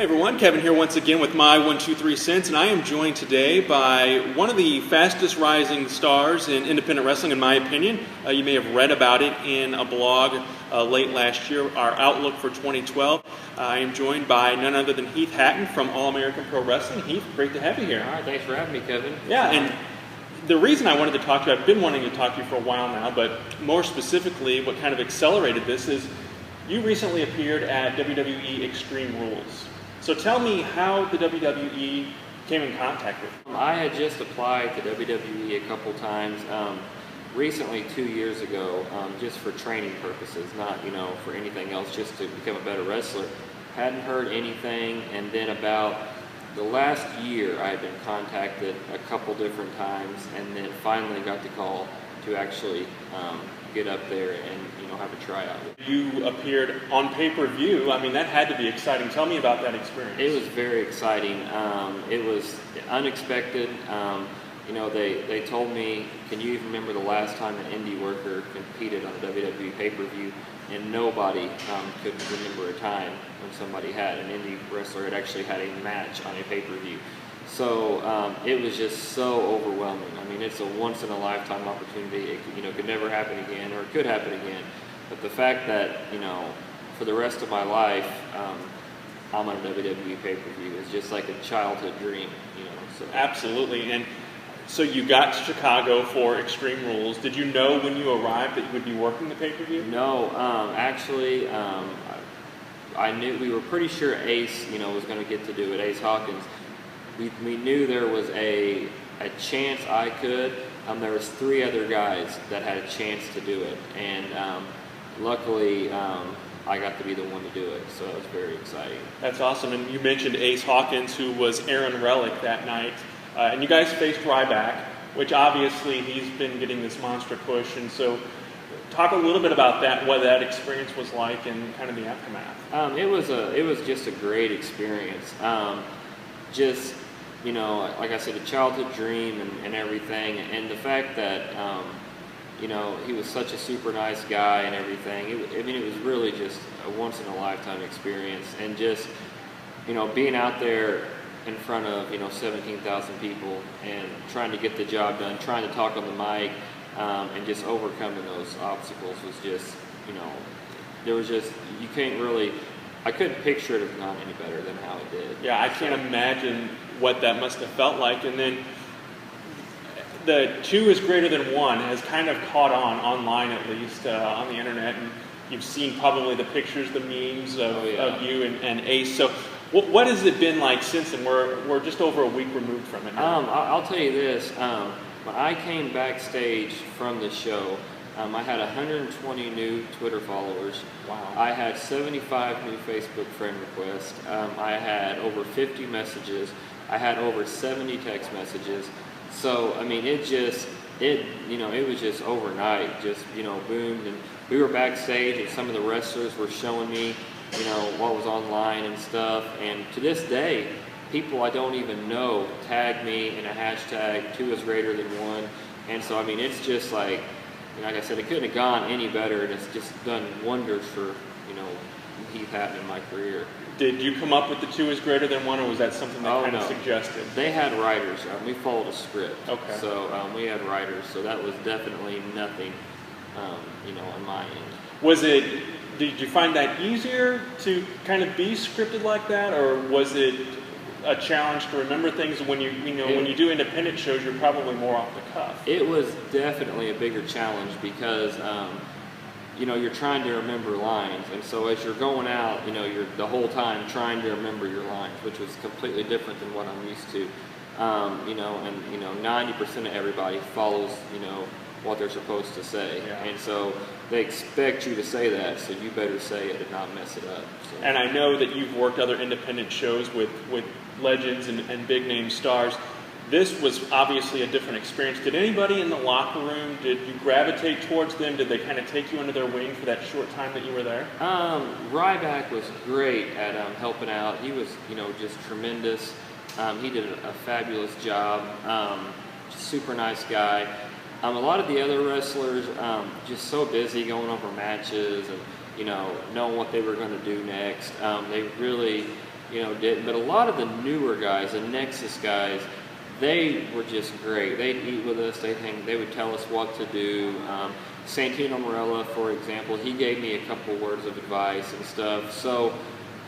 Everyone, Kevin here once again with my 1, 2, 3 cents, and I am joined today by one of the fastest rising stars in independent wrestling, in my opinion. You may have read about it in a blog late last year, our outlook for 2012. I am joined by none other than Heath Hatton from All American Pro Wrestling. Heath, great to have you here. All right, thanks for having me, Kevin. Yeah, and the reason I wanted to talk to you, I've been wanting to talk to you for a while now, but more specifically, what kind of accelerated this is you recently appeared at WWE Extreme Rules. So tell me how the WWE came in contact with you. I had just applied to WWE a couple times, recently 2 years ago, just for training purposes, not for anything else, just to become a better wrestler. Hadn't heard anything, and then about the last year I had been contacted a couple different times, and then finally got the call to actually get up there and have a tryout. You appeared on pay-per-view. I mean, that had to be exciting. Tell me about that experience. It was very exciting. It was unexpected. They told me, can you even remember the last time an Indy worker competed on a WWE pay-per-view? And nobody could remember a time when somebody had, an Indy wrestler had actually had a match on a pay-per-view. So it was just so overwhelming. I mean, it's a once-in-a-lifetime opportunity. It could never happen again, or it could happen again. But the fact that, for the rest of my life, I'm on a WWE pay-per-view is just like a childhood dream, So. Absolutely. And so you got to Chicago for Extreme Rules. Did you know when you arrived that you would be working the pay-per-view? No, actually, I knew, we were pretty sure Ace, was going to get to do it, Ace Hawkins. We knew there was a chance I could. There was 3 other guys that had a chance to do it, and luckily I got to be the one to do it, so it was very exciting. That's awesome. And you mentioned Ace Hawkins, who was Aaron Relic that night, and you guys faced Ryback, which obviously he's been getting this monster push, and so talk a little bit about that, what that experience was like, and kind of the aftermath. It was just a great experience. Like I said, a childhood dream and everything, and the fact that, he was such a super nice guy and everything. It was really just a once-in-a-lifetime experience, and just, being out there in front of, 17,000 people and trying to get the job done, trying to talk on the mic, and just overcoming those obstacles was just, there was just, you can't really, I couldn't picture it have gone any better than how it did. Yeah, I can't imagine what that must have felt like. And then the 2 is greater than 1 has kind of caught on, online at least, on the internet, and you've seen probably the pictures, the memes of you and Ace. So what has it been like since then? We're just over a week removed from it now. I'll tell you this, when I came backstage from the show, I had 120 new Twitter followers. Wow. I had 75 new Facebook friend requests. I had over 50 messages. I had over 70 text messages. So, I mean, it was just overnight, just, boomed. And we were backstage, and some of the wrestlers were showing me, what was online and stuff. And to this day, people I don't even know tag me in a hashtag, 2 is greater than 1. And so, I mean, it's just like I said, it couldn't have gone any better, and it's just done wonders for, Heath Hatton in my career. Did you come up with the 2 is greater than 1, or was that something they kind of suggested? They had writers. We followed a script. Okay. So we had writers, so that was definitely nothing, on my end. Did you find that easier to kind of be scripted like that, or was it a challenge to remember things when when you do independent shows, you're probably more off the cuff? It was definitely a bigger challenge because you're trying to remember lines, and so as you're going out, you're the whole time trying to remember your lines, which was completely different than what I'm used to. 90% of everybody follows what they're supposed to say, and so they expect you to say that, so you better say it and not mess it up. So. And I know that you've worked other independent shows with legends and big name stars. This was obviously a different experience. Did anybody in the locker room, did you gravitate towards them? Did they kind of take you under their wing for that short time that you were there? Ryback was great at helping out. He was, just tremendous. He did a fabulous job. Super nice guy. A lot of the other wrestlers, just so busy going over matches and, knowing what they were going to do next. They really didn't. But a lot of the newer guys, the Nexus guys, they were just great. They'd eat with us. They would tell us what to do. Santino Marella, for example, he gave me a couple words of advice and stuff. So,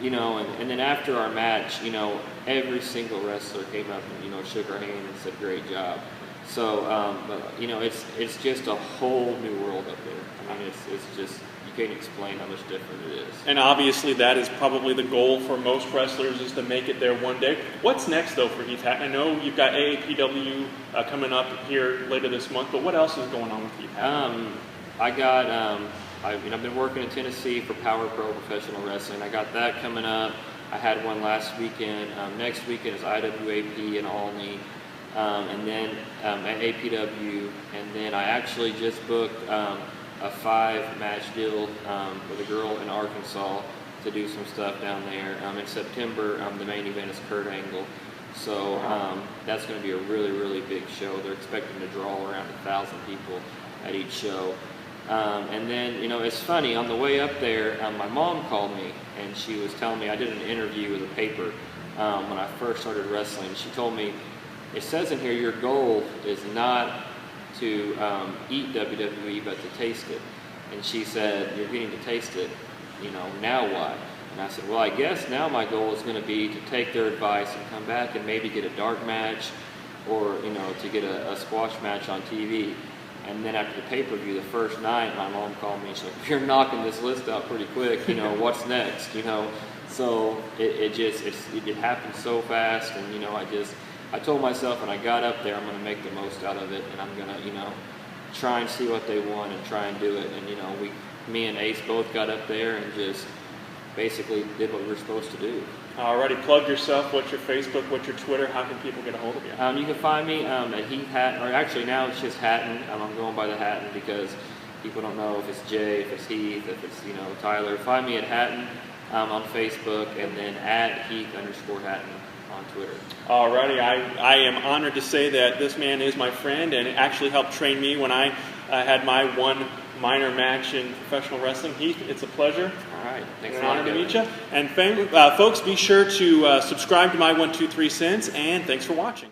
and then after our match, every single wrestler came up and, shook our hand and said, great job. So, it's just a whole new world up there. I mean, it's just, you can't explain how much different it is. And obviously that is probably the goal for most wrestlers, is to make it there one day. What's next, though, for Heath Hatton? I know you've got AAPW coming up here later this month, but what else is going on with Heath Hatton? I've been working in Tennessee for Power Pro Professional Wrestling. I got that coming up. I had one last weekend. Next weekend is IWAP in Albany, and then at APW. And then I actually just booked a 5-match deal with a girl in Arkansas to do some stuff down there. In September, the main event is Kurt Angle. So that's going to be a really, really big show. They're expecting to draw around 1,000 people at each show. And then, it's funny, on the way up there, my mom called me, and she was telling me, I did an interview with a paper when I first started wrestling. She told me, it says in here, your goal is not to eat WWE, but to taste it. And she said, you're getting to taste it, now what? And I said, well, I guess now my goal is going to be to take their advice and come back and maybe get a dark match, or, to get a squash match on TV. And then after the pay-per-view, the first night, my mom called me and she's like, you're knocking this list out pretty quick, what's next, So it happened so fast, and, I told myself when I got up there, I'm going to make the most out of it, and I'm going to, try and see what they want and try and do it. And, me and Ace both got up there and just basically did what we were supposed to do. Alrighty, plug yourself. What's your Facebook? What's your Twitter? How can people get a hold of you? You can find me at Heath Hatton, or actually now it's just Hatton. I'm going by the Hatton because people don't know if it's Jay, if it's Heath, if it's Tyler. Find me at Hatton on Facebook, and then at Heath_Hatton on Twitter. Alrighty, I am honored to say that this man is my friend and actually helped train me when I had my one minor match in professional wrestling. Heath, it's a pleasure. All right. Thanks An a lot. honor to meet you. And folks, be sure to subscribe to my 123 Cents, and thanks for watching.